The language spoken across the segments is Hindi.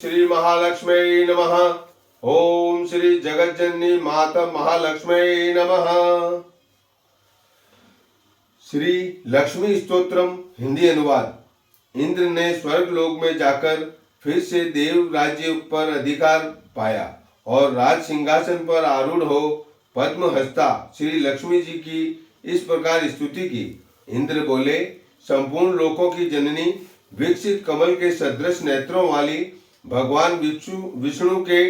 श्री महालक्ष्मी नमः। ओम श्री जगज्जननी माता महालक्ष्मी नमः। श्री लक्ष्मी स्तोत्रम हिंदी अनुवाद। इंद्र ने स्वर्ग लोक में जाकर फिर से देव राज्य पर अधिकार पाया और राज सिंहासन पर आरूढ़ हो पद्म हस्ता श्री लक्ष्मी जी की इस प्रकार स्तुति की। इंद्र बोले, संपूर्ण लोकों की जननी, विकसित कमल के सदृश नेत्रों वाली, भगवान विष्णु के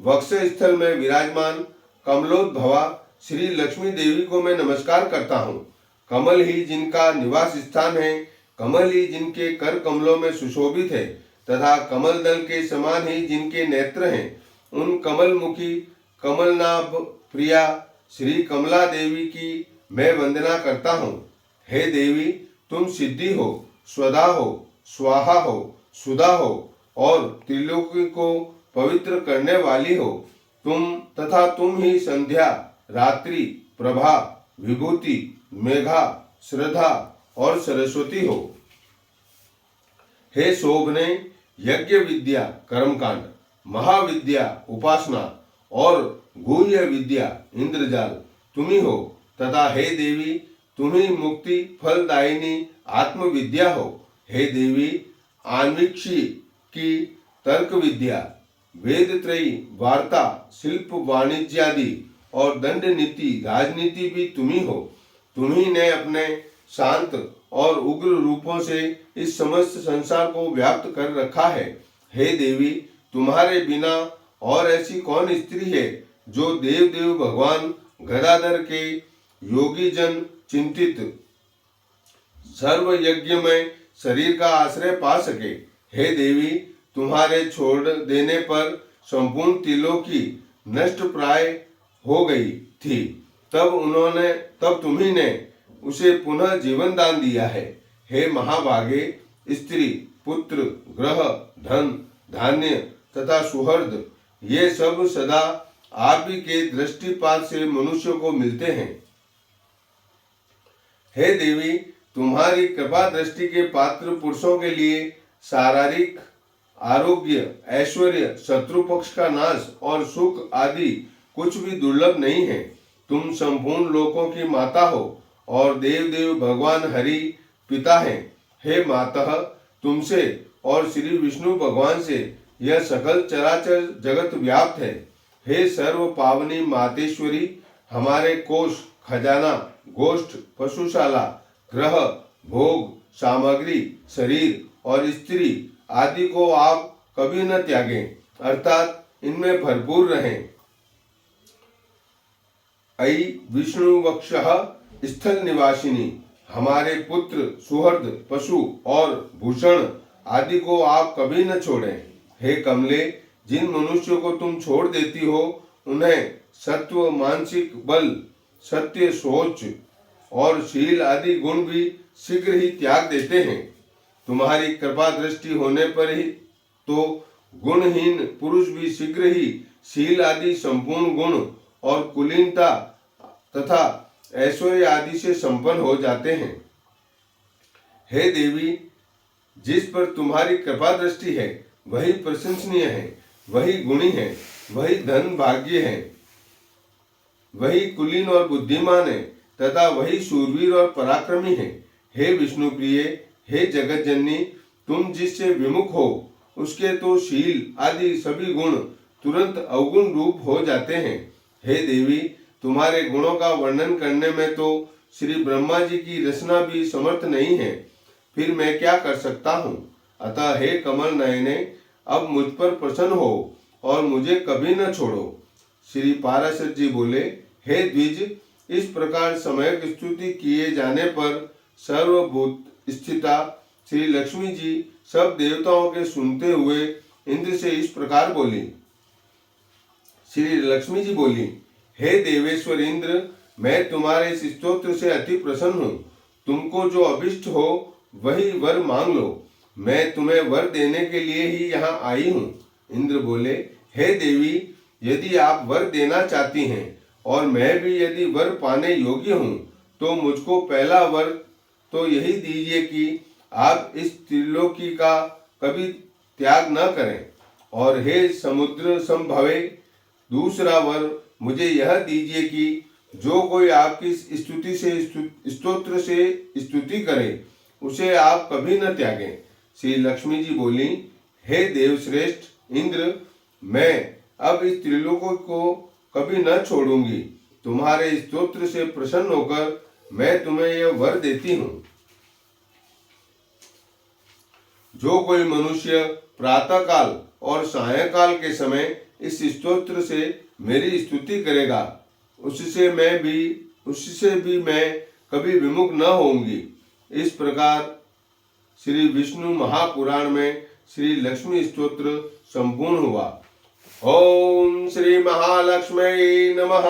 वक्ष स्थल में विराजमान कमलोद्भवा श्री लक्ष्मी देवी को मैं नमस्कार करता हूँ। कमल ही जिनका निवास स्थान है, कमल ही जिनके कर कमलों में सुशोभित है तथा कमल दल के समान ही जिनके नेत्र हैं, उन कमल मुखी कमलनाभ प्रिया श्री कमला देवी की मैं वंदना करता हूँ। हे देवी, तुम सिद्धि हो, स्वदा हो, स्वाहा हो, सुधा हो और त्रिलोकी को पवित्र करने वाली हो। तुम ही संध्या, रात्रि, प्रभा, विभूति, मेघा, श्रद्धा और सरस्वती हो। हे शोभने, यज्ञ विद्या कर्मकांड, महाविद्या उपासना और गुह्य विद्या इंद्रजाल तुम्ही हो तथा हे देवी, तुम्ही मुक्ति फलदायिनी आत्मविद्या हो। हे देवी, आन्वीक्षी की तर्क विद्या, वेद त्रयी, वार्ता, शिल्प, वाणिज्यादि और दंड नीति, राजनीति भी तुम्ही हो। तुम्ही ने अपने शांत और उग्र रूपों से इस समस्त संसार को व्याप्त कर रखा है। हे देवी, तुम्हारे बिना और ऐसी कौन स्त्री है जो देव भगवान गदाधर के योगी जन चिंतित सर्व यज्ञ में शरीर का आश्रय पा सके। हे देवी, तुम्हारे छोड़ देने पर संपूर्ण त्रिलोकी नष्ट प्राय हो गई थी, तब तुम्ही ने उसे पुनः जीवन दान दिया है। हे महाभागे, स्त्री, पुत्र, ग्रह, धन, धान्य तथा सुहृद ये सब सदा आप ही के दृष्टिपात से मनुष्य को मिलते हैं। हे देवी, तुम्हारी कृपा दृष्टि के पात्र पुरुषों के लिए शारीरिक आरोग्य, ऐश्वर्य, शत्रु पक्ष का नाश और सुख आदि कुछ भी दुर्लभ नहीं है। तुम संपूर्ण लोकों की माता हो और देव भगवान हरि पिता हैं। हे मातः, तुमसे और श्री विष्णु भगवान से यह सकल चराचर जगत व्याप्त है। हे सर्व पावनी मातेश्वरी, हमारे कोष, खजाना, गोष्ठ, पशुशाला, ग्रह, भोग, सामग्री, शरीर और स्त्री आदि को आप कभी न त्यागें, अर्थात इनमें भरपूर रहें। अयि विष्णु वक्षः स्थल निवासिनी, हमारे पुत्र, सुहृद, पशु और भूषण आदि को आप कभी न छोड़ें। हे कमले, जिन मनुष्यों को तुम छोड़ देती हो, उन्हें सत्व, मानसिक बल, सत्य, सोच और शील आदि गुण भी शीघ्र ही त्याग देते हैं। तुम्हारी कृपा दृष्टि होने पर ही तो गुणहीन पुरुष भी शीघ्र ही शील आदि संपूर्ण गुण और कुलीनता तथा ऐश्वर्य आदि से संपन्न हो जाते हैं। हे देवी, जिस पर तुम्हारी कृपा दृष्टि है वही प्रशंसनीय है, वही गुणी है, वही धन भाग्य है, वही कुलीन और बुद्धिमान है तथा वही शूरवीर और पराक्रमी है। हे विष्णु प्रिय, हे जगत जननी, तुम जिससे विमुख हो उसके तो शील आदि सभी गुण तुरंत अवगुण रूप हो जाते हैं। हे देवी, तुम्हारे गुणों का वर्णन करने में तो श्री ब्रह्मा जी की रचना भी समर्थ नहीं है, फिर मैं क्या कर सकता हूँ। अतः हे कमल नयने, अब मुझ पर प्रसन्न हो और मुझे कभी न छोड़ो। श्री पाराशर जी बोले, हे द्विज, इस प्रकार सम्यक स्तुति किए जाने पर सर्वभूत स्थिता श्री लक्ष्मी जी सब देवताओं के सुनते हुए इंद्र से इस प्रकार बोली। श्री लक्ष्मी जी बोली, हे देवेश्वर इंद्र, मैं तुम्हारे इस स्तोत्र से अति प्रसन्न हूँ। तुमको जो अभिष्ट हो वही वर मांग लो, मैं तुम्हें वर देने के लिए ही यहाँ आई हूँ। इंद्र बोले, हे देवी, यदि आप वर देना चाहती हैं और मैं भी यदि वर पाने योग्य हूँ, तो मुझको पहला वर तो यही दीजिए कि आप इस त्रिलोकी का कभी त्याग न करें और हे समुद्र संभवे, दूसरा वर मुझे यह दीजिए कि जो कोई आपकी स्तुति से स्तोत्र से स्तुति करे उसे आप कभी न त्यागें। श्री लक्ष्मी जी बोली, हे देवश्रेष्ठ इंद्र, मैं अब इस त्रिलोक को कभी न छोड़ूंगी। तुम्हारे स्तोत्र से प्रसन्न होकर मैं तुम्हें यह वर देती हूँ। जो कोई मनुष्य प्रातःकाल और सायंकाल के समय इस स्तोत्र से मेरी स्तुति करेगा उससे भी मैं कभी विमुख न होऊंगी। इस प्रकार श्री विष्णु महापुराण में श्री लक्ष्मी स्तोत्र संपूर्ण हुआ। ओम श्री महालक्ष्मी नमः।